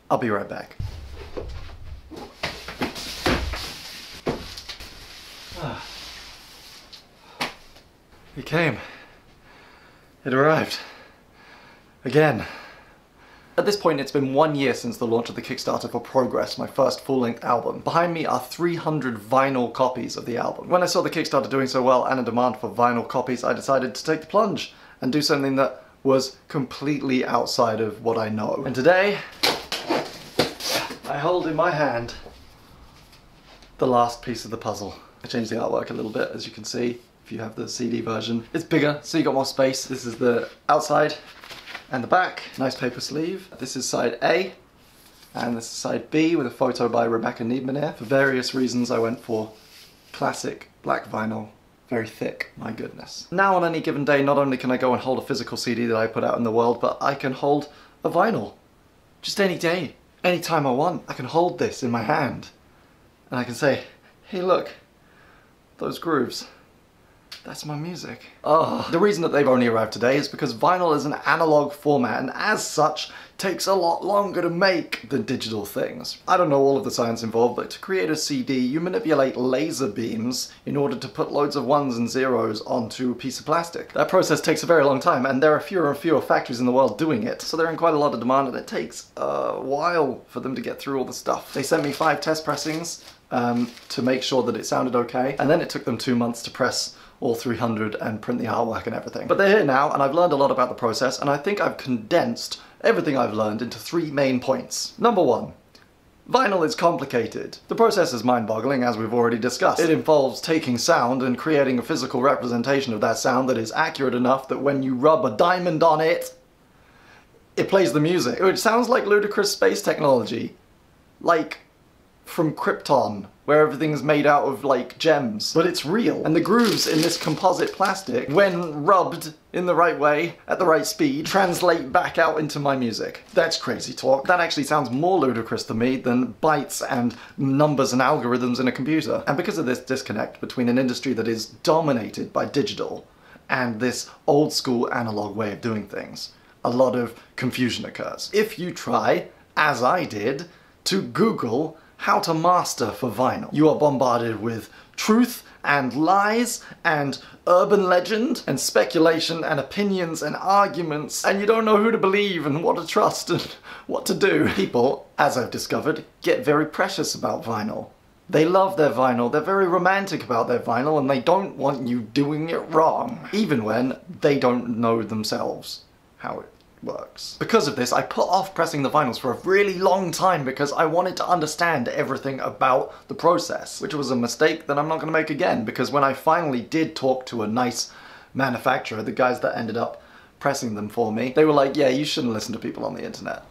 I'll be right back. It came. It arrived. Again. At this point, it's been 1 year since the launch of the Kickstarter for Progress, my first full-length album. Behind me are 300 vinyl copies of the album. When I saw the Kickstarter doing so well and a demand for vinyl copies, I decided to take the plunge and do something that was completely outside of what I know. And today, I hold in my hand the last piece of the puzzle. I changed the artwork a little bit, as you can see, if you have the CD version. It's bigger, so you got more space. This is the outside and the back. Nice paper sleeve. This is side A, and this is side B with a photo by Rebecca Needman here. For various reasons, I went for classic black vinyl. Very thick, my goodness. Now on any given day, not only can I go and hold a physical CD that I put out in the world, but I can hold a vinyl. Just any day, any time I want, I can hold this in my hand. And I can say, hey look, those grooves. That's my music. Oh. The reason that they've only arrived today is because vinyl is an analog format and as such takes a lot longer to make than digital things. I don't know all of the science involved, but to create a CD you manipulate laser beams in order to put loads of ones and zeros onto a piece of plastic. That process takes a very long time and there are fewer and fewer factories in the world doing it, so they're in quite a lot of demand and it takes a while for them to get through all the stuff. They sent me 5 test pressings to make sure that it sounded okay, and then it took them 2 months to press all 300 and print the artwork and everything. But they're here now and I've learned a lot about the process and I think I've condensed everything I've learned into 3 main points. Number 1. Vinyl is complicated. The process is mind-boggling, as we've already discussed. It involves taking sound and creating a physical representation of that sound that is accurate enough that when you rub a diamond on it, it plays the music. Which sounds like ludicrous space technology. Like from Krypton, where everything's made out of, like, gems. But it's real. And the grooves in this composite plastic, when rubbed in the right way, at the right speed, translate back out into my music. That's crazy talk. That actually sounds more ludicrous to me than bytes and numbers and algorithms in a computer. And because of this disconnect between an industry that is dominated by digital and this old school analog way of doing things, a lot of confusion occurs. If you try, as I did, to Google how to master for vinyl, you are bombarded with truth and lies and urban legend and speculation and opinions and arguments, and you don't know who to believe and what to trust and what to do. People, as I've discovered, get very precious about vinyl. They love their vinyl, they're very romantic about their vinyl, and they don't want you doing it wrong, even when they don't know themselves how it works. Because of this, I put off pressing the vinyls for a really long time because I wanted to understand everything about the process, which was a mistake that I'm not going to make again, because when I finally did talk to a nice manufacturer, the guys that ended up pressing them for me, they were like, yeah, you shouldn't listen to people on the internet.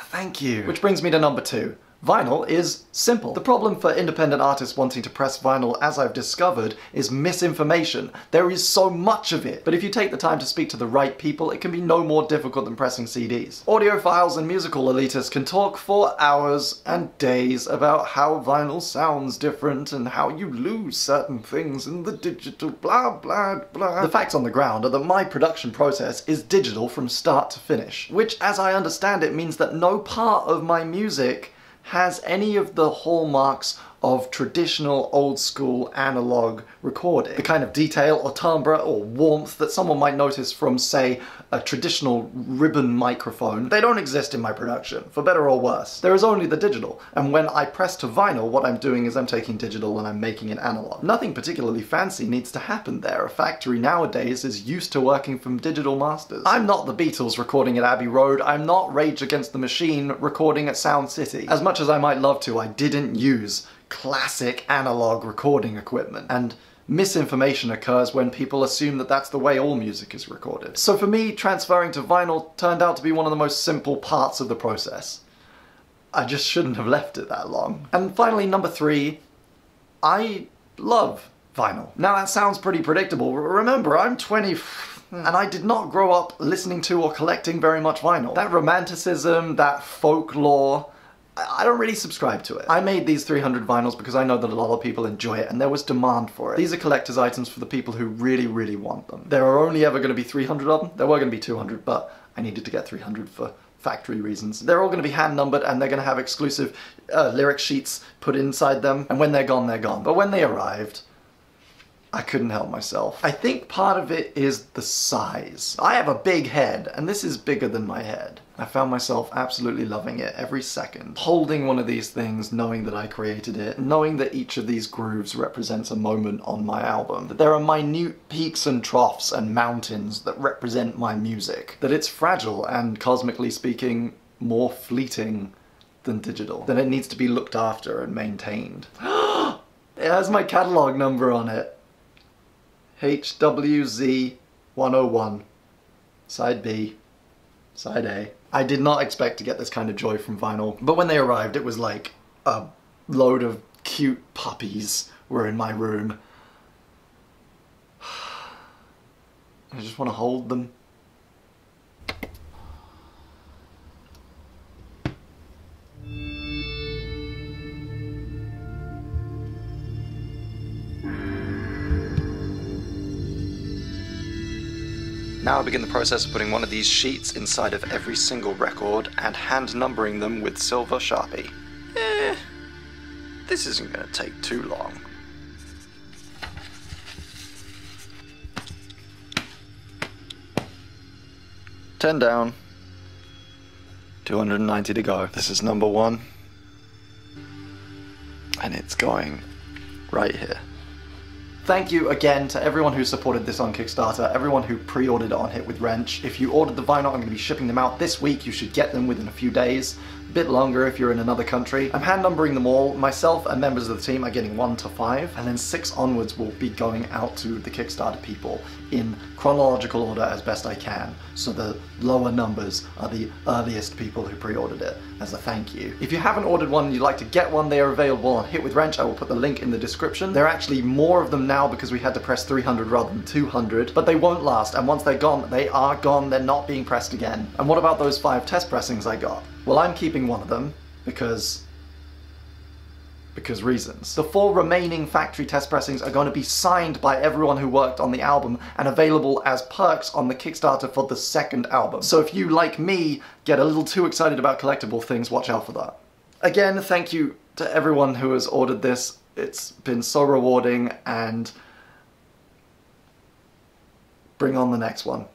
Thank you. Which brings me to number 2. Vinyl is simple. The problem for independent artists wanting to press vinyl, as I've discovered, is misinformation. There is so much of it. But if you take the time to speak to the right people, it can be no more difficult than pressing CDs. Audiophiles and musical elitists can talk for hours and days about how vinyl sounds different and how you lose certain things in the digital blah blah blah. The facts on the ground are that my production process is digital from start to finish, which, as I understand it, means that no part of my music has any of the hallmarks of traditional old-school analog recording. The kind of detail or timbre or warmth that someone might notice from, say, a traditional ribbon microphone, they don't exist in my production, for better or worse. There is only the digital, and when I press to vinyl, what I'm doing is I'm taking digital and I'm making it analog. Nothing particularly fancy needs to happen there. A factory nowadays is used to working from digital masters. I'm not the Beatles recording at Abbey Road, I'm not Rage Against the Machine recording at Sound City. As much as I might love to, I didn't use classic analog recording equipment, and misinformation occurs when people assume that that's the way all music is recorded. So for me, transferring to vinyl turned out to be one of the most simple parts of the process. I just shouldn't have left it that long. And finally, number 3, I love vinyl. Now that sounds pretty predictable. Remember, I'm 20 and I did not grow up listening to or collecting very much vinyl. That romanticism, that folklore, I don't really subscribe to it. I made these 300 vinyls because I know that a lot of people enjoy it and there was demand for it. These are collector's items for the people who really, really want them. There are only ever going to be 300 of them. There were going to be 200, but I needed to get 300 for factory reasons. They're all going to be hand numbered and they're going to have exclusive lyric sheets put inside them, and when they're gone, they're gone. But when they arrived, I couldn't help myself. I think part of it is the size. I have a big head, and this is bigger than my head. I found myself absolutely loving it every second. Holding one of these things, knowing that I created it, knowing that each of these grooves represents a moment on my album, that there are minute peaks and troughs and mountains that represent my music, that it's fragile and, cosmically speaking, more fleeting than digital, that it needs to be looked after and maintained. It has my catalog number on it. HWZ101, Side B, Side A. I did not expect to get this kind of joy from vinyl, but when they arrived it was like a load of cute puppies were in my room. I just want to hold them. Now I begin the process of putting one of these sheets inside of every single record and hand numbering them with silver Sharpie. This isn't going to take too long. $10 down, 290 to go. This is number 1, and it's going right here. Thank you again to everyone who supported this on Kickstarter, everyone who pre-ordered it on Hit with Wrench. If you ordered the vinyl, I'm going to be shipping them out this week. You should get them within a few days. A bit longer if you're in another country. I'm hand numbering them all. Myself and members of the team are getting 1 to 5, and then 6 onwards will be going out to the Kickstarter people in chronological order as best I can. So the lower numbers are the earliest people who pre-ordered it as a thank you. If you haven't ordered one and you'd like to get one, they are available on Hit with Wrench. I will put the link in the description. There are actually more of them now because we had to press 300 rather than 200, but they won't last, and once they're gone, they are gone. They're not being pressed again. And what about those 5 test pressings I got? Well, I'm keeping one of them because reasons. The 4 remaining factory test pressings are going to be signed by everyone who worked on the album and available as perks on the Kickstarter for the second album. So if you, like me, get a little too excited about collectible things, watch out for that. Again, thank you to everyone who has ordered this. It's been so rewarding, and bring on the next one.